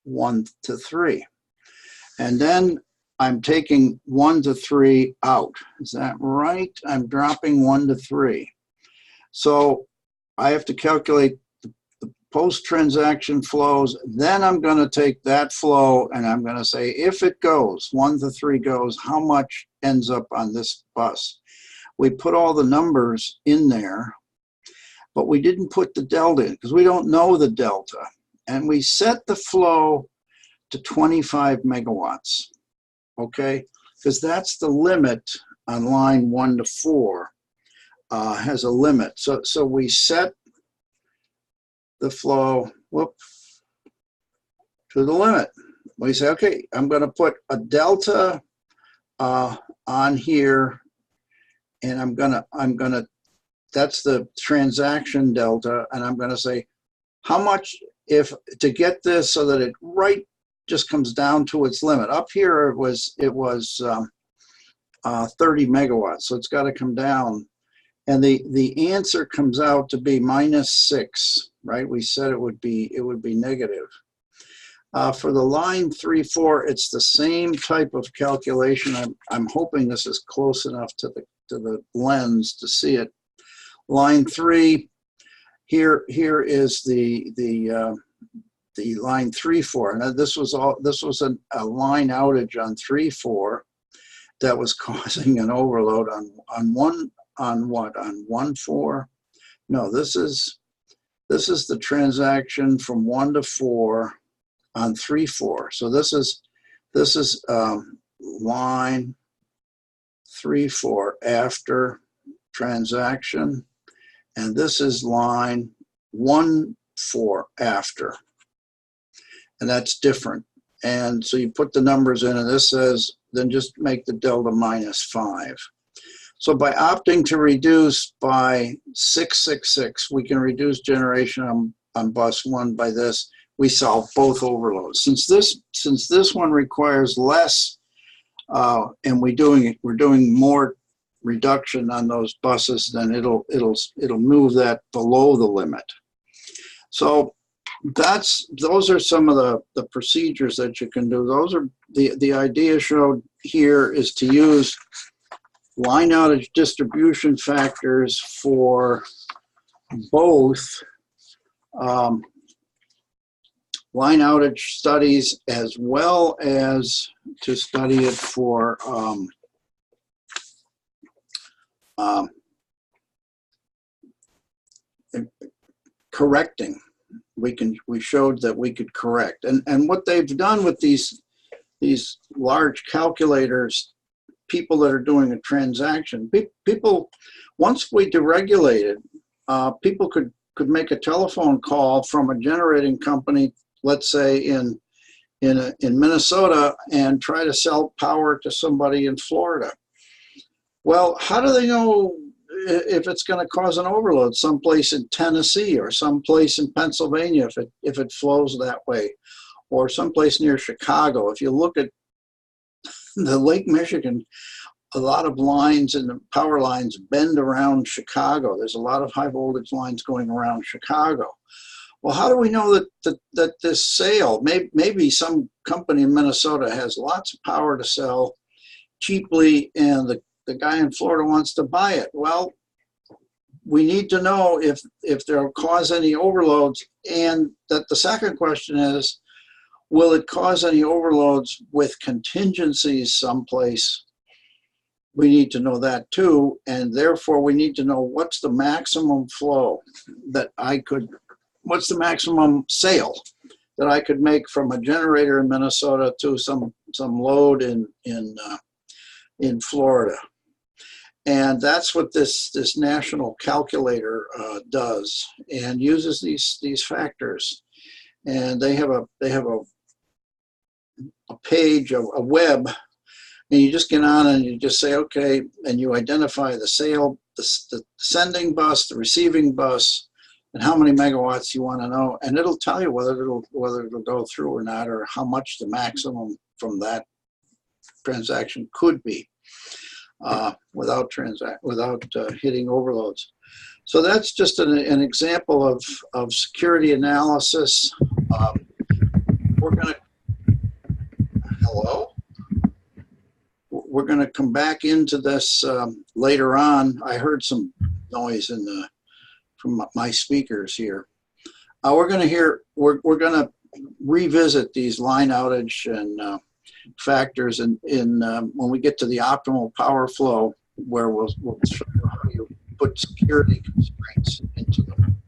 1 to 3. And then I'm taking 1 to 3 out. Is that right? I'm dropping 1 to 3. So I have to calculate the post-transaction flows. Then I'm going to take that flow and I'm going to say, if it goes, 1 to 3 goes, how much ends up on this bus? We put all the numbers in there, but we didn't put the delta in because we don't know the delta. And we set the flow to 25 megawatts, okay? Because that's the limit on line 1 to 4, has a limit. So we set the flow, to the limit. We say, okay, I'm gonna put a delta on here, and I'm gonna, that's the transaction delta, and I'm gonna say, how much, if to get this so that it just comes down to its limit. Up here it was 30 megawatts, so it's got to come down, and the answer comes out to be -6, right? We said it would be negative. For the line 3, 4, it's the same type of calculation. I'm hoping this is close enough to the lens to see it. Line 3, here is the line 3, 4. Now this was a line outage on 3, 4 that was causing an overload on 1, 4. No, this is the transaction from 1 to 4 on 3, 4. So this is line 3, 4 after transaction, and this is line 1, 4 after. And that's different. And so you put the numbers in, and this says, then just make the delta -5. So by opting to reduce by 666, we can reduce generation on bus 1 by this. We solve both overloads. Since this one requires less, and we're doing more reduction on those buses, then it'll move that below the limit. So those are some of the procedures that you can do. Those are the idea showed here is to use line outage distribution factors for both line outage studies, as well as to study it for correcting. We showed that we could correct, and what they've done with these large calculators, people that are doing a transaction, people, once we deregulated, people could make a telephone call from a generating company, let's say in Minnesota, and try to sell power to somebody in Florida. Well, how do they know if it's going to cause an overload someplace in Tennessee or someplace in Pennsylvania if it flows that way, or someplace near Chicago? If you look at the Lake Michigan, a lot of lines and the power lines bend around Chicago. There's a lot of high voltage lines going around Chicago. Well, how do we know that this sale, maybe some company in Minnesota has lots of power to sell cheaply, and the guy in Florida wants to buy it? Well, we need to know if they'll cause any overloads, and that the second question is, will it cause any overloads with contingencies someplace? We need to know that too, and therefore we need to know what's the maximum flow that what's the maximum sale that I could make from a generator in Minnesota to some load in Florida. And that's what this national calculator does, and uses these factors. And they have a page, a web, and you just get on and you just say, okay, and you identify the sale, the sending bus, the receiving bus, and how many megawatts you want to know, and it'll tell you whether it'll go through or not, or how much the maximum from that transaction could be without hitting overloads. So that's just an example of security analysis. we're going to, hello? We're going to come back into this later on. I heard some noise in the from my speakers here. We're going to revisit these line outage and factors in when we get to the optimal power flow, where we'll show you how you put security constraints into them.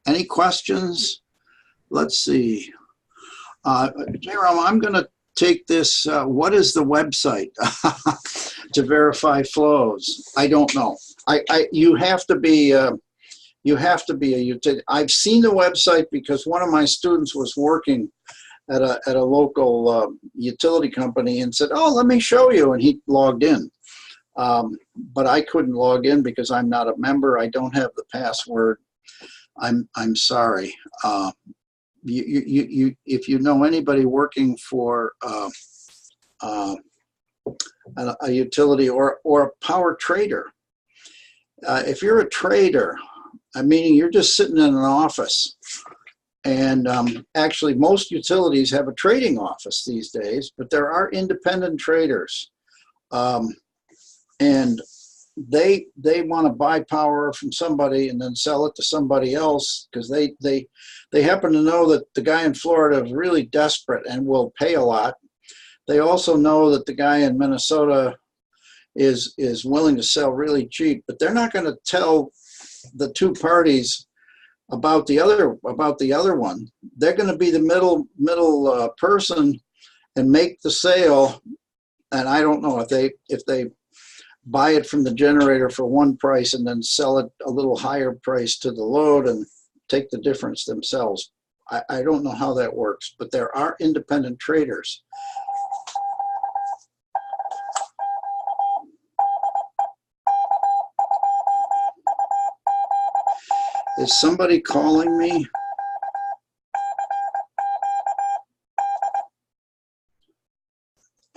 Any questions? Let's see. Jerome, I'm going to take this. What is the website to verify flows? I don't know. You have to be a utility. I've seen the website because one of my students was working at a local utility company and said, "Oh, let me show you," and he logged in. But I couldn't log in because I'm not a member. I don't have the password. I'm sorry. If you know anybody working for a utility or a power trader, if you're a trader, meaning you're just sitting in an office, and actually most utilities have a trading office these days, but there are independent traders, and they want to buy power from somebody and then sell it to somebody else because they happen to know that the guy in Florida is really desperate and will pay a lot. They also know that the guy in Minnesota is willing to sell really cheap, but they're not going to tell the two parties about the other one. They're going to be the middle person and make the sale. And I don't know if they buy it from the generator for one price and then sell it a little higher price to the load and take the difference themselves. I don't know how that works, but there are independent traders. Is somebody calling me?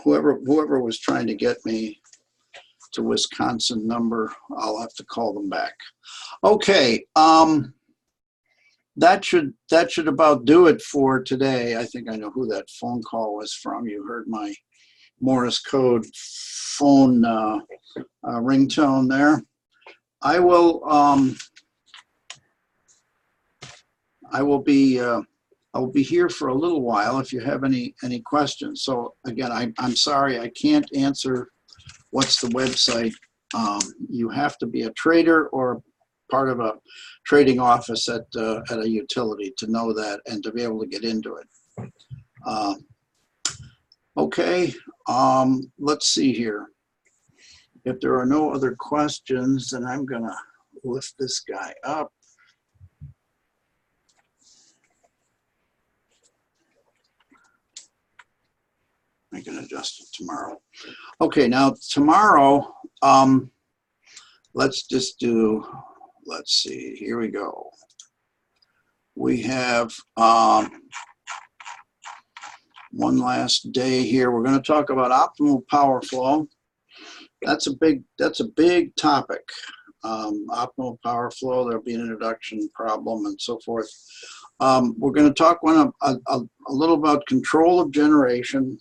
Whoever was trying to get me to Wisconsin number, I'll have to call them back. Okay, that should about do it for today. I think I know who that phone call was from. You heard my Morse code phone ringtone there. I will be here for a little while if you have any questions. So again, I'm sorry I can't answer what's the website. You have to be a trader or part of a trading office at a utility to know that and to be able to get into it. Okay, let's see here. If there are no other questions, then I'm gonna lift this guy up. I can adjust it tomorrow. Okay, now tomorrow, let's just do, let's see, here we go. We have one last day here. We're going to talk about optimal power flow. That's a big topic. Optimal power flow, there'll be an introduction problem and so forth. We're going to talk a little about control of generation,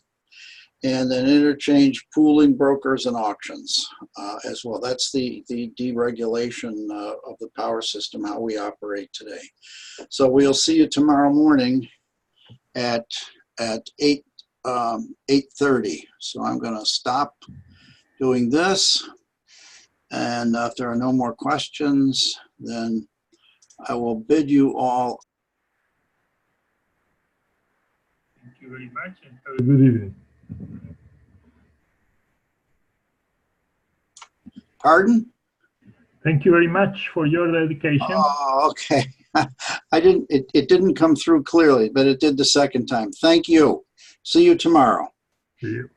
and then interchange, pooling, brokers, and auctions as well. That's the deregulation of the power system, how we operate today. So we'll see you tomorrow morning at 8:30. So I'm going to stop doing this, and if there are no more questions, then I will bid you all. Thank you very much, and have a good evening. Pardon? Thank you very much for your dedication. Oh, okay. It didn't come through clearly, but it did the second time. Thank you. See you tomorrow. See you.